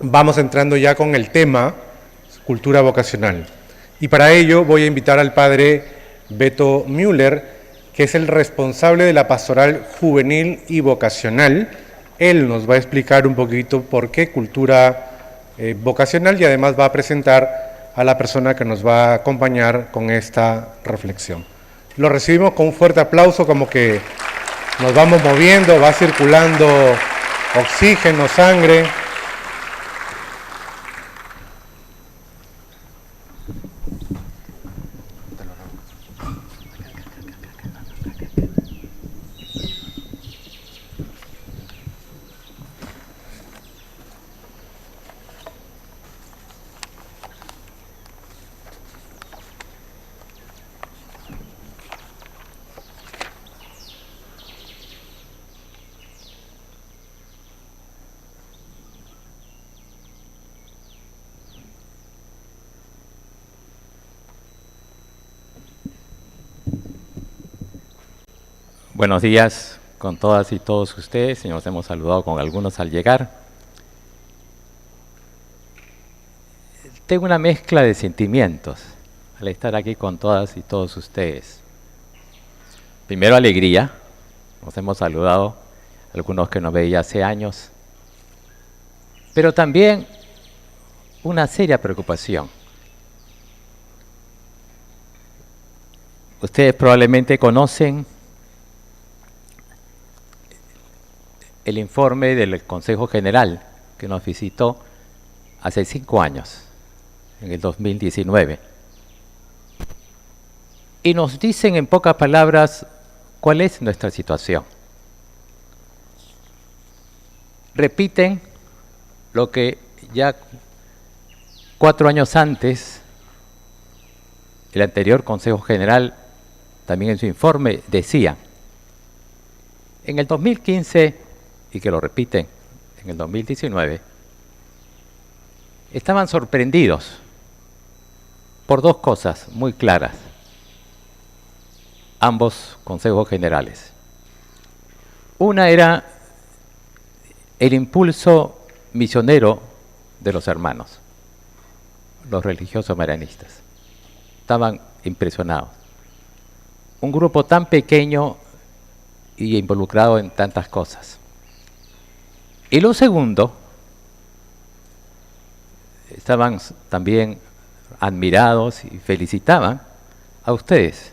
vamos entrando ya con el tema cultura vocacional. Y para ello voy a invitar al padre Beto Müller, que es el responsable de la pastoral juvenil y vocacional. Él nos va a explicar un poquito por qué cultura vocacional y además va a presentar a la persona que nos va a acompañar con esta reflexión. Lo recibimos con un fuerte aplauso, como que nos vamos moviendo, va circulando oxígeno, sangre. Buenos días con todas y todos ustedes, y nos hemos saludado con algunos al llegar. Tengo una mezcla de sentimientos al estar aquí con todas y todos ustedes. Primero, alegría. Nos hemos saludado, algunos que nos veía hace años. Pero también una seria preocupación. Ustedes probablemente conocen el informe del Consejo General que nos visitó hace 5 años, en el 2019. Y nos dicen en pocas palabras cuál es nuestra situación. Repiten lo que ya 4 años antes el anterior Consejo General, también en su informe, decía. En el 2015, y que lo repiten en el 2019, estaban sorprendidos por 2 cosas muy claras, ambos consejos generales. Una era el impulso misionero de los hermanos, los religiosos marianistas. Estaban impresionados. Un grupo tan pequeño y involucrado en tantas cosas. Y lo segundo, estaban también admirados y felicitaban a ustedes,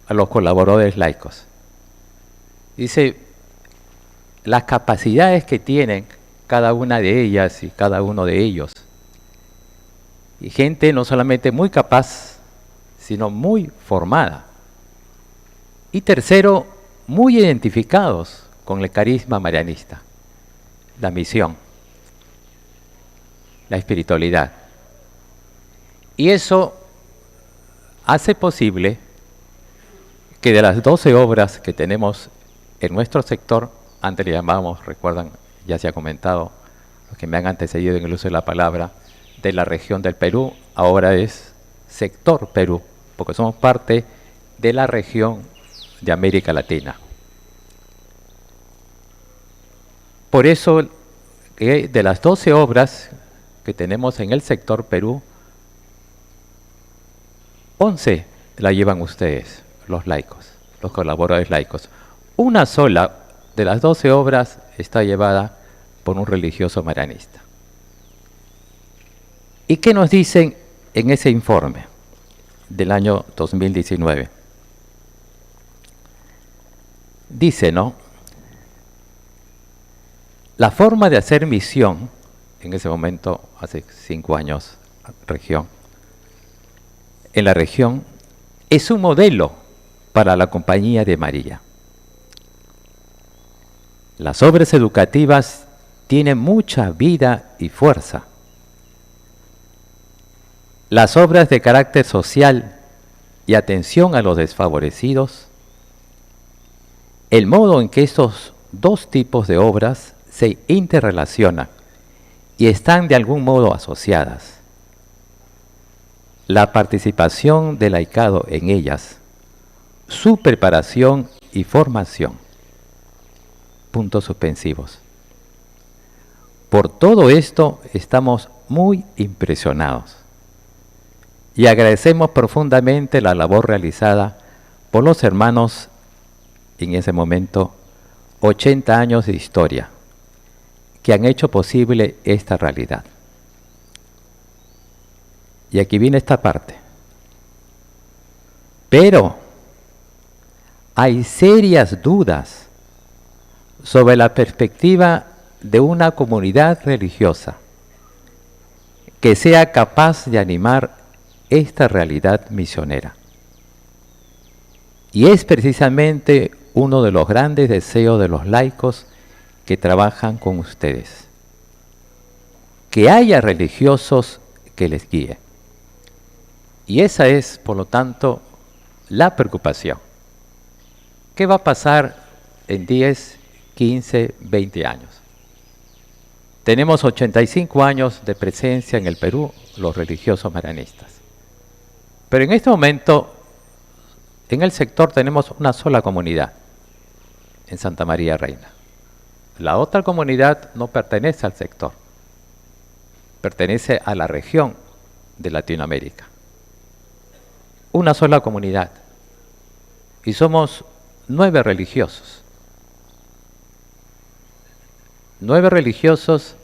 a los colaboradores laicos. Dice, las capacidades que tienen cada una de ellas y cada uno de ellos. Y gente no solamente muy capaz, sino muy formada. Y tercero, muy identificados con el carisma marianista. La misión, la espiritualidad. Y eso hace posible que de las 12 obras que tenemos en nuestro sector, antes le llamábamos, recuerdan, ya se ha comentado, los que me han antecedido en el uso de la palabra, de la región del Perú, ahora es sector Perú, porque somos parte de la región de América Latina. Por eso, de las 12 obras que tenemos en el sector Perú, 11 la llevan ustedes, los laicos, los colaboradores laicos. Una sola de las 12 obras está llevada por un religioso marianista. ¿Y qué nos dicen en ese informe del año 2019? Dice, ¿no? La forma de hacer misión, en ese momento, hace 5 años, en la región, es un modelo para la Compañía de María. Las obras educativas tienen mucha vida y fuerza. Las obras de carácter social y atención a los desfavorecidos, el modo en que estos 2 tipos de obras se interrelacionan y están de algún modo asociadas. La participación del laicado en ellas, su preparación y formación. Puntos suspensivos. Por todo esto estamos muy impresionados y agradecemos profundamente la labor realizada por los hermanos en ese momento, 80 años de historia, que han hecho posible esta realidad. Y aquí viene esta parte. Pero hay serias dudas sobre la perspectiva de una comunidad religiosa que sea capaz de animar esta realidad misionera. Y es precisamente uno de los grandes deseos de los laicos que trabajan con ustedes. Que haya religiosos que les guíen. Y esa es, por lo tanto, la preocupación. ¿Qué va a pasar en 10, 15, 20 años? Tenemos 85 años de presencia en el Perú, los religiosos marianistas. Pero en este momento, en el sector tenemos una sola comunidad, en Santa María Reina. La otra comunidad no pertenece al sector, pertenece a la región de Latinoamérica. Una sola comunidad. Y somos 9 religiosos. 9 religiosos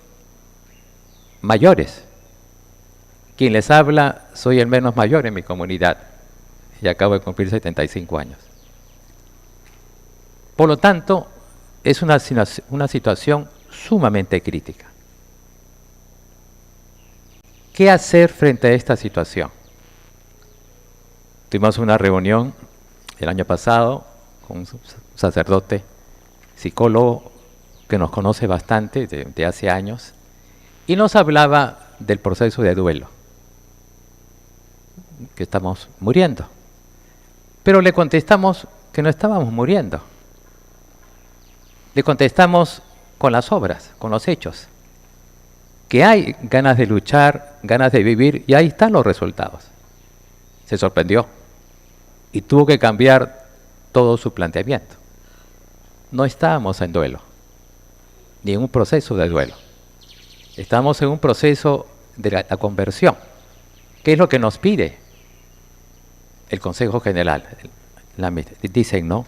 mayores. Quien les habla, soy el menos mayor en mi comunidad y acabo de cumplir 75 años. Por lo tanto, es una situación sumamente crítica. ¿Qué hacer frente a esta situación? Tuvimos una reunión el año pasado con un sacerdote, psicólogo que nos conoce bastante de hace años, y nos hablaba del proceso de duelo, que estamos muriendo. Pero le contestamos que no estábamos muriendo. Le contestamos con las obras, con los hechos, que hay ganas de luchar, ganas de vivir, y ahí están los resultados. Se sorprendió y tuvo que cambiar todo su planteamiento. No estábamos en duelo, ni en un proceso de duelo. Estamos en un proceso de la conversión. ¿Qué es lo que nos pide el Consejo General? Dicen, ¿no?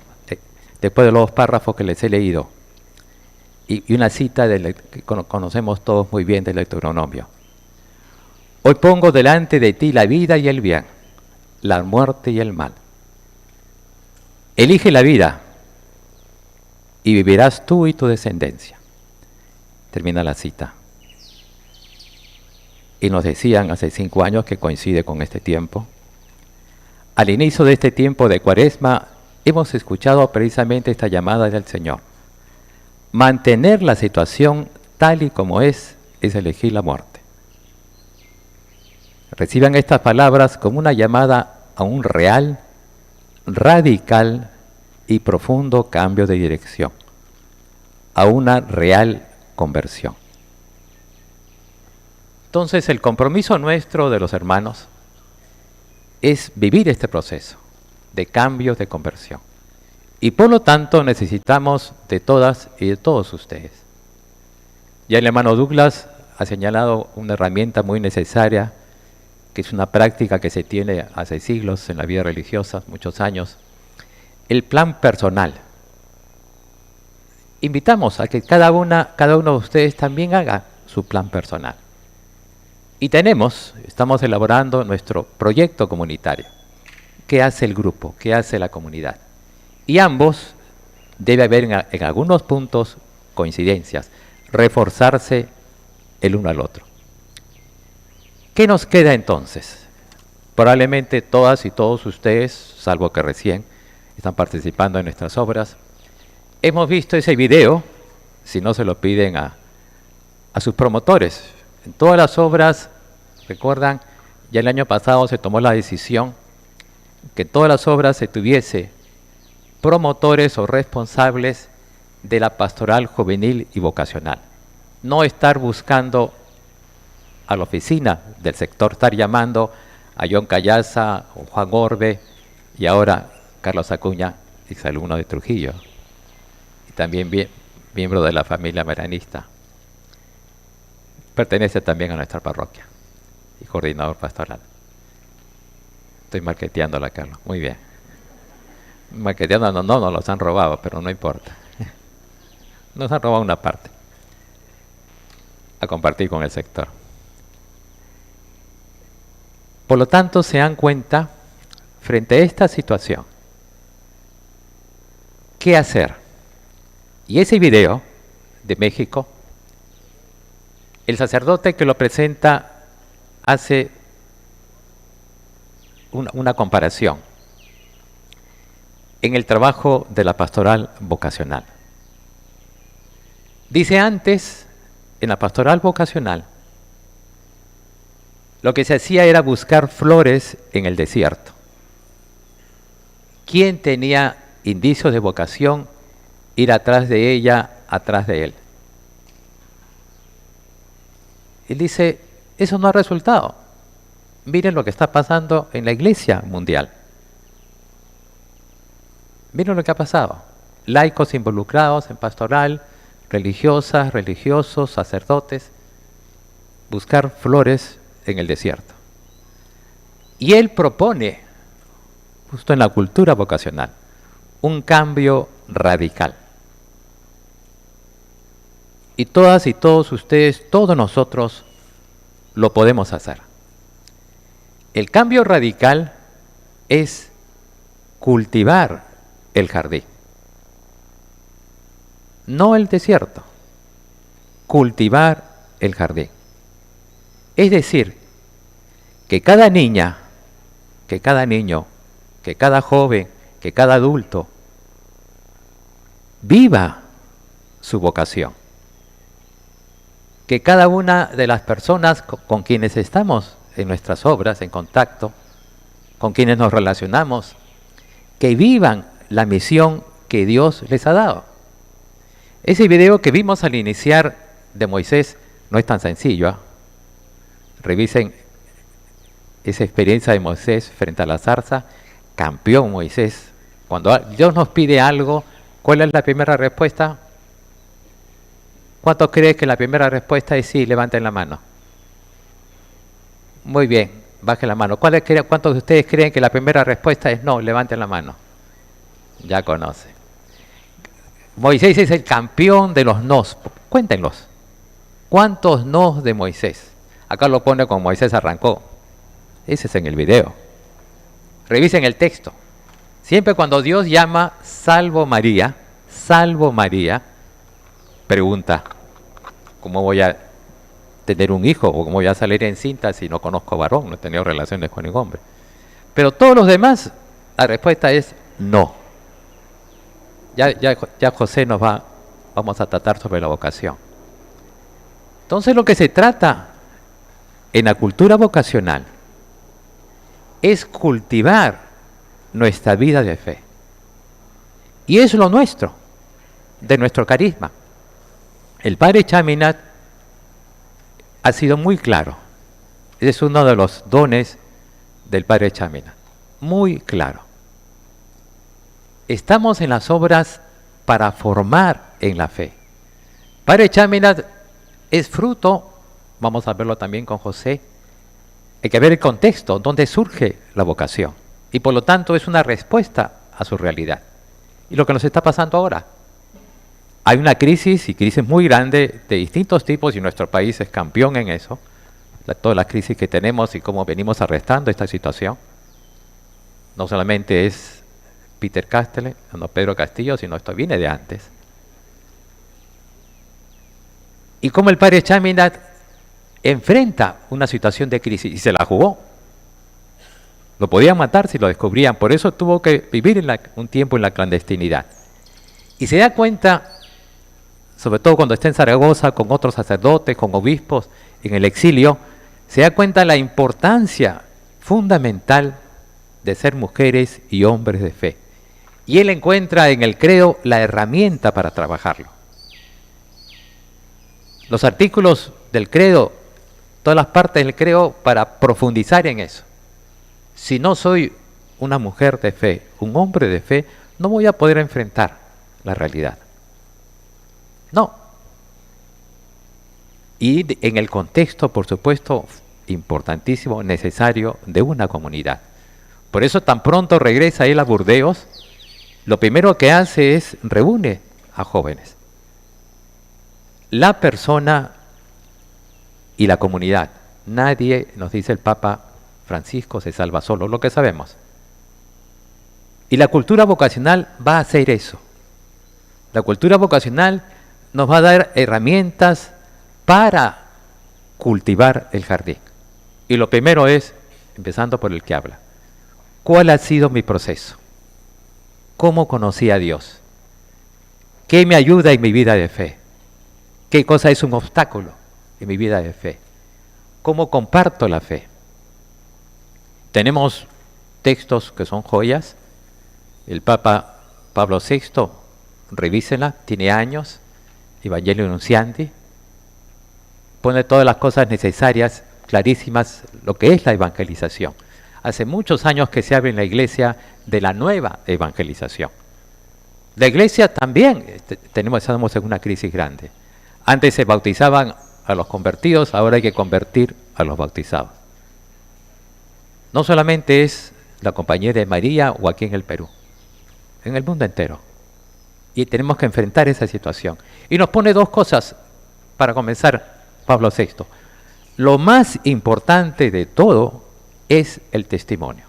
Después de los 2 párrafos que les he leído, y una cita que conocemos todos muy bien del Deuteronomio. Hoy pongo delante de ti la vida y el bien, la muerte y el mal. Elige la vida y vivirás tú y tu descendencia. Termina la cita. Y nos decían hace 5 años, que coincide con este tiempo, al inicio de este tiempo de Cuaresma, hemos escuchado precisamente esta llamada del Señor. Mantener la situación tal y como es elegir la muerte. Reciban estas palabras como una llamada a un real, radical y profundo cambio de dirección, a una real conversión. Entonces, el compromiso nuestro de los hermanos es vivir este proceso de cambios de conversión. Y por lo tanto necesitamos de todas y de todos ustedes. Ya el hermano Douglas ha señalado una herramienta muy necesaria, que es una práctica que se tiene hace siglos en la vida religiosa, muchos años, el plan personal. Invitamos a que cada uno de ustedes también haga su plan personal. Y estamos elaborando nuestro proyecto comunitario. ¿Qué hace el grupo? ¿Qué hace la comunidad? Y ambos debe haber en algunos puntos coincidencias, reforzarse el uno al otro. ¿Qué nos queda entonces? Probablemente todas y todos ustedes, salvo que recién están participando en nuestras obras, hemos visto ese video, si no se lo piden a sus promotores. En todas las obras, recuerdan, ya el año pasado se tomó la decisión que en todas las obras se tuviese promotores o responsables de la pastoral juvenil y vocacional. No estar buscando a la oficina del sector, estar llamando a John Callaza o Juan Orbe y ahora Carlos Acuña, exalumno de Trujillo, y también miembro de la familia marianista. pertenece también a nuestra parroquia y coordinador pastoral. Estoy marketeándola, Carlos. Muy bien. Marketeando no nos los han robado, pero no importa. Nos han robado una parte a compartir con el sector. Por lo tanto, se dan cuenta, frente a esta situación, ¿qué hacer? Y ese video de México, el sacerdote que lo presenta hace una comparación en el trabajo de la pastoral vocacional. Dice antes, en la pastoral vocacional, lo que se hacía era buscar flores en el desierto. ¿Quién tenía indicios de vocación? Ir atrás de ella, atrás de él. Él dice, eso no ha resultado. Miren lo que está pasando en la iglesia mundial. Miren lo que ha pasado. Laicos involucrados en pastoral, religiosas, religiosos, sacerdotes, buscar flores en el desierto. Y él propone, justo en la cultura vocacional, un cambio radical. Y todas y todos ustedes, todos nosotros, lo podemos hacer. El cambio radical es cultivar el jardín, no el desierto, cultivar el jardín. Es decir, que cada niña, que cada niño, que cada joven, que cada adulto viva su vocación. Que cada una de las personas con quienes estamos en nuestras obras, en contacto, con quienes nos relacionamos, que vivan la misión que Dios les ha dado. Ese video que vimos al iniciar de Moisés no es tan sencillo, ¿eh? Revisen esa experiencia de Moisés frente a la zarza. Campeón Moisés. Cuando Dios nos pide algo, ¿cuál es la primera respuesta? ¿Cuántos creen que la primera respuesta es sí? Levanten la mano. Muy bien, bajen la mano. ¿Cuántos de ustedes creen que la primera respuesta es no? Levanten la mano. Ya conoce. Moisés es el campeón de los nos. Cuéntenlos. ¿Cuántos nos de Moisés? Acá lo pone con Moisés arrancó. Ese es en el video. Revisen el texto. Siempre cuando Dios llama salvo María, pregunta, ¿cómo voy a tener un hijo? ¿O cómo voy a salir encinta si no conozco varón? No he tenido relaciones con ningún hombre. Pero todos los demás, la respuesta es no. Ya José vamos a tratar sobre la vocación. Entonces lo que se trata en la cultura vocacional es cultivar nuestra vida de fe. Y es lo nuestro, de nuestro carisma. El padre Chaminade ha sido muy claro. Es uno de los dones del padre Chaminade. Muy claro. Estamos en las obras para formar en la fe. Padre Chaminade es fruto, vamos a verlo también con José, hay que ver el contexto, donde surge la vocación. Y por lo tanto es una respuesta a su realidad. Y lo que nos está pasando ahora. Hay una crisis, y crisis muy grande, de distintos tipos, y nuestro país es campeón en eso. Todas las crisis que tenemos y cómo venimos arrestando esta situación. No solamente es Peter Castell, no Pedro Castillo, sino esto viene de antes. Y cómo el padre Chaminade enfrenta una situación de crisis y se la jugó. Lo podían matar si lo descubrían, por eso tuvo que vivir un tiempo en la clandestinidad. Y se da cuenta, sobre todo cuando está en Zaragoza con otros sacerdotes, con obispos, en el exilio, se da cuenta la importancia fundamental de ser mujeres y hombres de fe. Y él encuentra en el credo la herramienta para trabajarlo. Los artículos del credo, todas las partes del credo para profundizar en eso. Si no soy una mujer de fe, un hombre de fe, no voy a poder enfrentar la realidad. No. y en el contexto, por supuesto, importantísimo, necesario de una comunidad. Por eso tan pronto regresa él a Burdeos, lo primero que hace es reúne a jóvenes. La persona y la comunidad. Nadie, nos dice el Papa Francisco, se salva solo, lo que sabemos. Y la cultura vocacional va a hacer eso. La cultura vocacional nos va a dar herramientas para cultivar el jardín. Y lo primero es, empezando por el que habla, ¿cuál ha sido mi proceso? ¿Cómo conocí a Dios? ¿Qué me ayuda en mi vida de fe? ¿Qué cosa es un obstáculo en mi vida de fe? ¿Cómo comparto la fe? Tenemos textos que son joyas. El Papa Pablo VI, revísenla, tiene años, Evangelio Nunciandi, pone todas las cosas necesarias, clarísimas, lo que es la evangelización. Hace muchos años que se habla en la iglesia de la nueva evangelización. La iglesia también, estamos en una crisis grande. Antes se bautizaban a los convertidos, ahora hay que convertir a los bautizados. No solamente es la Compañía de María o aquí en el Perú, en el mundo entero. Y tenemos que enfrentar esa situación. Y nos pone dos cosas para comenzar Pablo VI. Lo más importante de todo es el testimonio.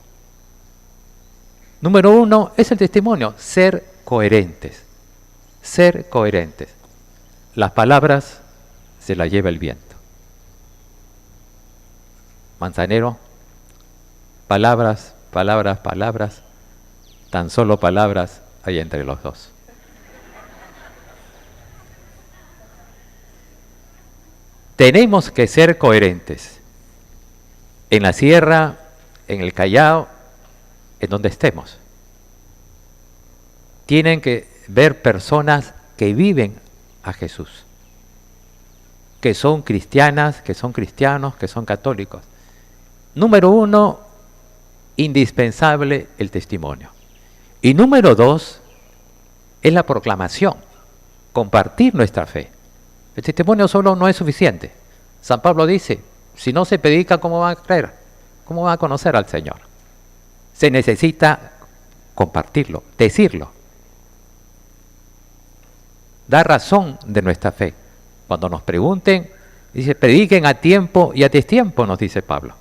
Número uno es el testimonio, ser coherentes. Ser coherentes. Las palabras se las lleva el viento. Manzanero, palabras, palabras, palabras, tan solo palabras hay entre los dos. Tenemos que ser coherentes. En la sierra, en el Callao, en donde estemos. Tienen que ver personas que viven a Jesús, que son cristianas, que son cristianos, que son católicos. Número uno, indispensable el testimonio. Y número dos, es la proclamación, compartir nuestra fe. El testimonio solo no es suficiente. San Pablo dice, si no se predica, ¿cómo van a creer? ¿Cómo van a conocer al Señor? Se necesita compartirlo, decirlo. Da razón de nuestra fe. Cuando nos pregunten, dice, prediquen a tiempo y a destiempo, nos dice Pablo.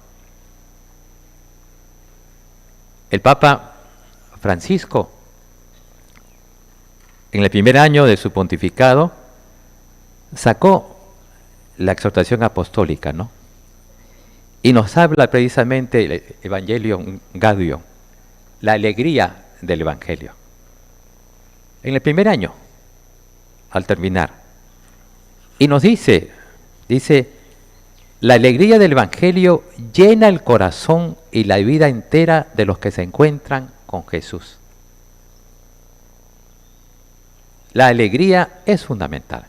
El Papa Francisco, en el primer año de su pontificado, sacó la exhortación apostólica, ¿no? Y nos habla precisamente el Evangelio Gaudium, la alegría del Evangelio. En el primer año, al terminar, y nos dice, la alegría del Evangelio llena el corazón y la vida entera de los que se encuentran con Jesús. La alegría es fundamental.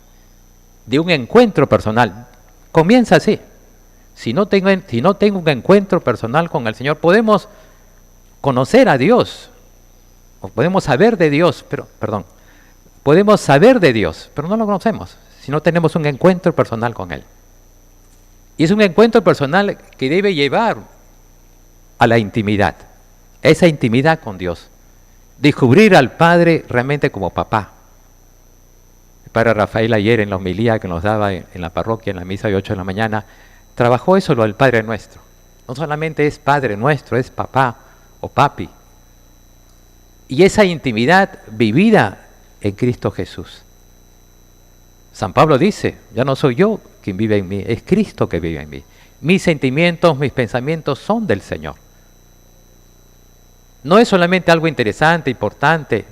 De un encuentro personal, comienza así. Si no tengo un encuentro personal con el Señor, podemos conocer a Dios, o podemos saber de Dios, podemos saber de Dios, pero no lo conocemos si no tenemos un encuentro personal con Él. Y es un encuentro personal que debe llevar a la intimidad, esa intimidad con Dios. Descubrir al Padre realmente como papá. El Padre Rafael ayer en la homilía que nos daba en la parroquia, en la misa de 8 de la mañana, trabajó eso lo del Padre Nuestro. No solamente es Padre Nuestro, es papá o papi. Y esa intimidad vivida en Cristo Jesús. San Pablo dice, ya no soy yo quien vive en mí, es Cristo que vive en mí. Mis sentimientos, mis pensamientos son del Señor. No es solamente algo interesante, importante.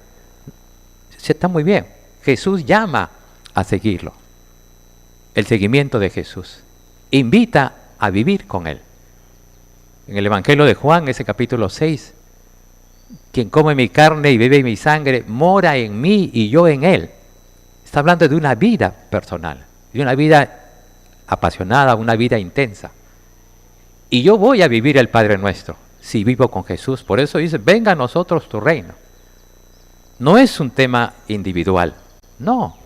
Está muy bien. Jesús llama a seguirlo. El seguimiento de Jesús. Invita a vivir con Él. En el Evangelio de Juan, ese capítulo 6, quien come mi carne y bebe mi sangre, mora en mí y yo en Él. Está hablando de una vida personal, de una vida apasionada, una vida intensa. Y yo voy a vivir el Padre Nuestro, si vivo con Jesús. Por eso dice, venga a nosotros tu reino. No es un tema individual, no.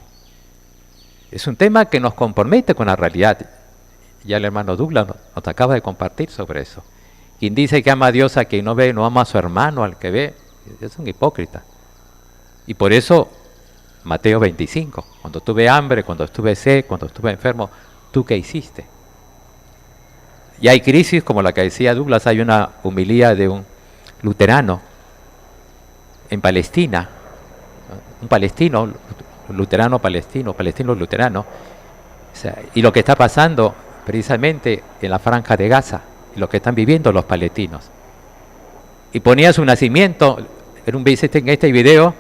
Es un tema que nos compromete con la realidad. Ya el hermano Douglas nos acaba de compartir sobre eso. Quien dice que ama a Dios a quien no ve, no ama a su hermano al que ve, es un hipócrita. Y por eso, Mateo 25, cuando tuve hambre, cuando estuve sed, cuando estuve enfermo, ¿tú qué hiciste? Y hay crisis como la que decía Douglas. Hay una homilía de un luterano en Palestina, un palestino, luterano, luterano, o sea, y lo que está pasando precisamente en la franja de Gaza, y lo que están viviendo los palestinos. Y ponía su nacimiento, en este video,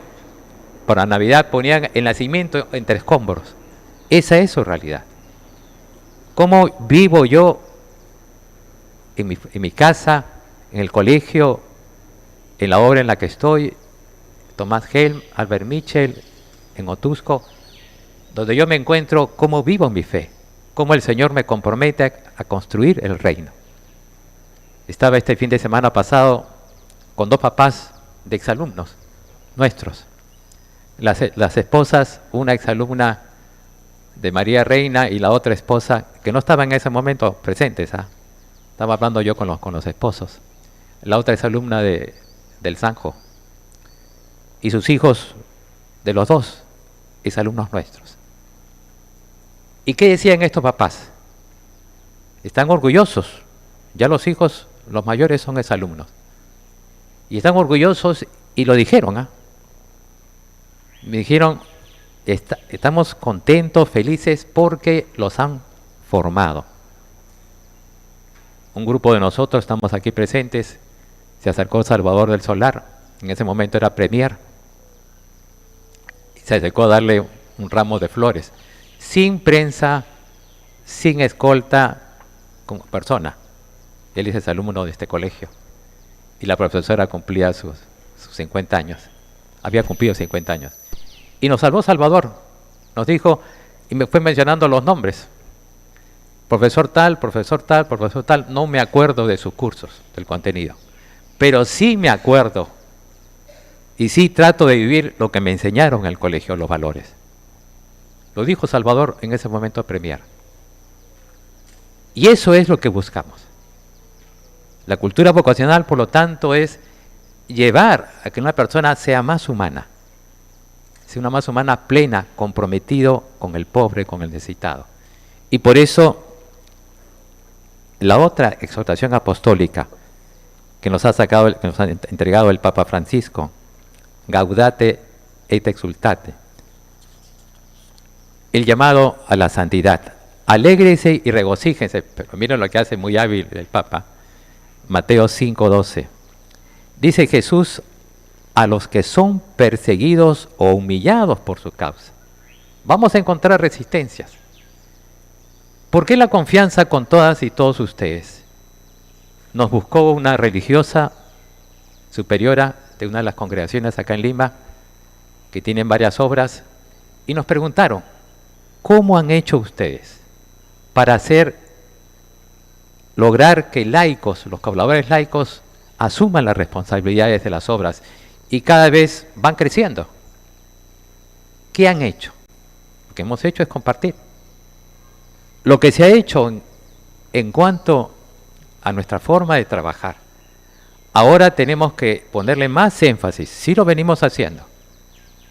para Navidad ponían el nacimiento entre escombros. Esa es su realidad. ¿Cómo vivo yo en mi casa, en el colegio, en la obra en la que estoy? Tomás Helm, Albert Mitchell, en Otusco, donde yo me encuentro cómo vivo mi fe, cómo el Señor me compromete a construir el reino. Estaba este fin de semana pasado con 2 papás de exalumnos nuestros. Las esposas, una exalumna de María Reina y la otra esposa, que no estaba en ese momento presentes, estaba hablando yo con los esposos. La otra exalumna del Sanjo. Y sus hijos, de los 2, exalumnos nuestros. ¿Y qué decían estos papás? Están orgullosos. Ya los hijos, los mayores, son exalumnos. Y están orgullosos y lo dijeron. Me dijeron, estamos contentos, felices, porque los han formado. Un grupo de nosotros, estamos aquí presentes, se acercó Salvador del Solar, en ese momento era premier, y se acercó a darle un ramo de flores, sin prensa, sin escolta, como persona. Él es alumno de este colegio, y la profesora cumplía sus 50 años, había cumplido 50 años. Y nos salvó Salvador, nos dijo, y me fue mencionando los nombres. Profesor tal, profesor tal, profesor tal, no me acuerdo de sus cursos, del contenido. Pero sí me acuerdo, y sí trato de vivir lo que me enseñaron en el colegio, los valores. Lo dijo Salvador en ese momento premier. Y eso es lo que buscamos. La cultura vocacional, por lo tanto, es llevar a que una persona sea más humana. Sea una más humana plena, comprometido con el pobre, con el necesitado. Y por eso, la otra exhortación apostólica que nos ha entregado el Papa Francisco, Gaudate et exultate, el llamado a la santidad. Alégrese y regocíjense, pero miren lo que hace muy hábil el Papa, Mateo 5:12. Dice Jesús a los que son perseguidos o humillados por su causa. Vamos a encontrar resistencias. ¿Por qué la confianza con todas y todos ustedes? Nos buscó una religiosa superiora de una de las congregaciones acá en Lima, que tienen varias obras, y nos preguntaron, ¿cómo han hecho ustedes para lograr que laicos, los colaboradores laicos, asuman las responsabilidades de las obras y cada vez van creciendo? ¿Qué han hecho? Lo que hemos hecho es compartir. Lo que se ha hecho en cuanto a nuestra forma de trabajar, ahora tenemos que ponerle más énfasis, sí lo venimos haciendo,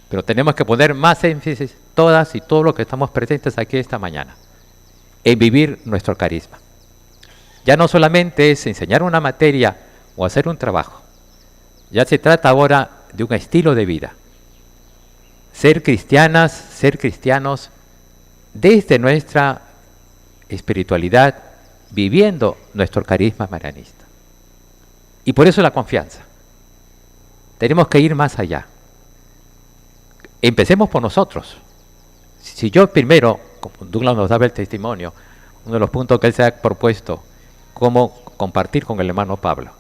pero tenemos que poner más énfasis todas y todos los que estamos presentes aquí esta mañana, en vivir nuestro carisma. Ya no solamente es enseñar una materia o hacer un trabajo, ya se trata ahora de un estilo de vida. Ser cristianas, ser cristianos desde nuestra espiritualidad, viviendo nuestro carisma marianista. Y por eso la confianza. Tenemos que ir más allá. Empecemos por nosotros. Si yo primero, como Douglas nos daba el testimonio, uno de los puntos que él se ha propuesto, cómo compartir con el hermano Pablo.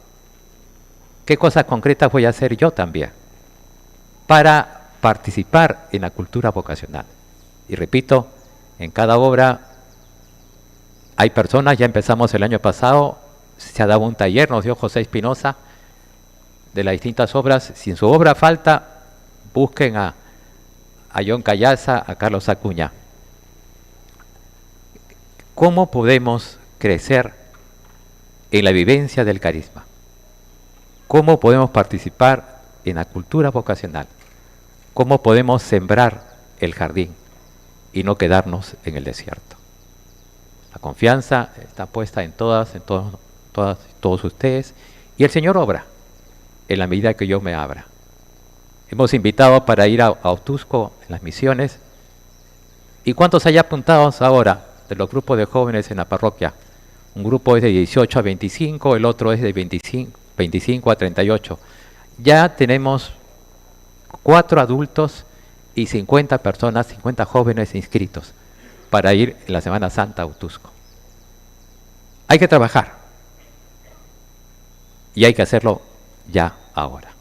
¿Qué cosas concretas voy a hacer yo también para participar en la cultura vocacional? Y repito, en cada obra hay personas, ya empezamos el año pasado, se ha dado un taller, nos dio José Espinosa, de las distintas obras. Si en su obra falta, busquen a John Callaza, a Carlos Acuña. ¿Cómo podemos crecer en la vivencia del carisma? ¿Cómo podemos participar en la cultura vocacional? ¿Cómo podemos sembrar el jardín y no quedarnos en el desierto? La confianza está puesta en todos ustedes, y el Señor obra en la medida que yo me abra. Hemos invitado para ir a Autusco en las misiones. ¿Y cuántos hay apuntados ahora de los grupos de jóvenes en la parroquia? Un grupo es de 18 a 25, el otro es de 25 a 38. Ya tenemos 4 adultos y 50 personas, 50 jóvenes inscritos para ir en la Semana Santa a Autusco. Hay que trabajar y hay que hacerlo ya ahora.